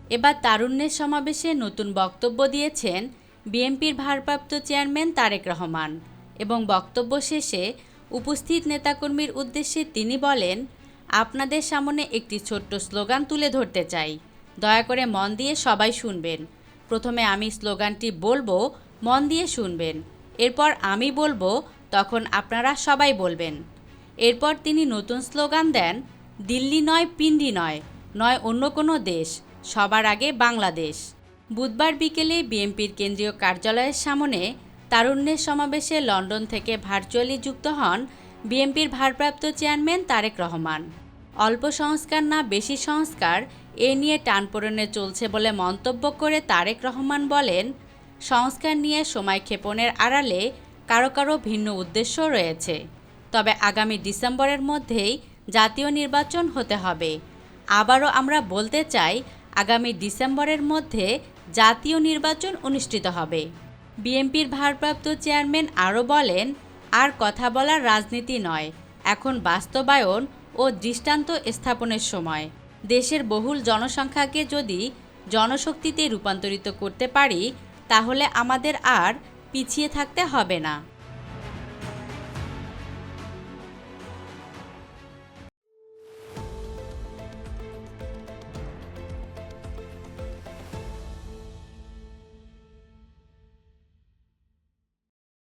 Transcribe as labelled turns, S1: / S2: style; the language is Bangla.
S1: এবার তারুণ্যের সমাবেশে নতুন বক্তব্য দিয়েছেন বিএনপির ভারপ্রাপ্ত চেয়ারম্যান তারেক রহমান এবং বক্তব্য শেষে উপস্থিত নেতাকর্মীর উদ্দেশ্যে তিনি বলেন, আপনাদের সামনে একটি ছোট্ট স্লোগান তুলে ধরতে চাই। দয়া করে মন দিয়ে সবাই শুনবেন। প্রথমে আমি স্লোগানটি বলবো, মন দিয়ে শুনবেন। এরপর আমি বলবো, তখন আপনারা সবাই বলবেন। এরপর তিনি নতুন স্লোগান দেন, দিল্লি নয়, পিন্ডি নয়, নয় অন্য কোনো দেশ, সবার আগে বাংলাদেশ। বুধবার বিকেলে বিএনপির কেন্দ্রীয় কার্যালয়ের সামনে তারুণ্যের সমাবেশে লন্ডন থেকে ভার্চুয়ালি যুক্ত হন বিএনপির ভারপ্রাপ্ত চেয়ারম্যান তারেক রহমান। অল্প সংস্কার না বেশি সংস্কার, এ নিয়ে টানপোড়েনে চলছে বলে মন্তব্য করে তারেক রহমান বলেন, সংস্কার নিয়ে সময় ক্ষেপণের আড়ালে কারো কারো ভিন্ন উদ্দেশ্য রয়েছে। তবে আগামী ডিসেম্বরের মধ্যেই জাতীয় নির্বাচন হতে হবে। আবারও আমরা বলতে চাই, আগামী ডিসেম্বরের মধ্যে জাতীয় নির্বাচন অনুষ্ঠিত হবে। বিএনপির ভারপ্রাপ্ত চেয়ারম্যান আরও বলেন, আর কথা বলার রাজনীতি নয়, এখন বাস্তবায়ন ও দৃষ্টান্ত স্থাপনের সময়। দেশের বহুল জনসংখ্যাকে যদি জনশক্তিতে রূপান্তরিত করতে পারি, তাহলে আমাদের আর পিছিয়ে থাকতে হবে না।